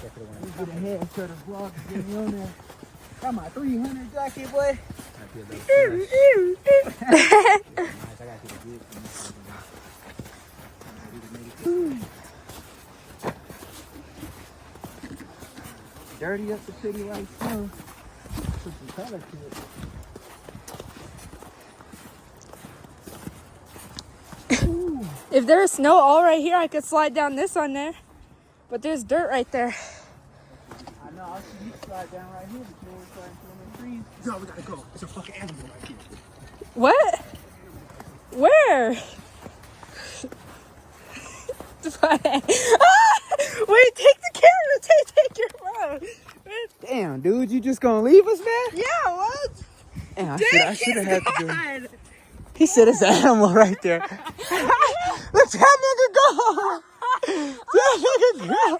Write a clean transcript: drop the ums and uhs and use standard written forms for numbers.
We get ahead and start the vlog and get me on there. Got my 300 jacket, boy. Dirty up the city like snow. Put some color to it. If there's snow all right here, I could slide down this on there. But there's dirt right there. I know, I see you slide down right here, but you always slide into them trees. No, we gotta go. It's a fucking animal right here. What? Where? Wait, take the camera. Take your phone. Damn, dude, you just gonna leave us, man? Yeah, what? Damn, I should have had to do it. He said it's an animal right there. Let that nigga go. That nigga go.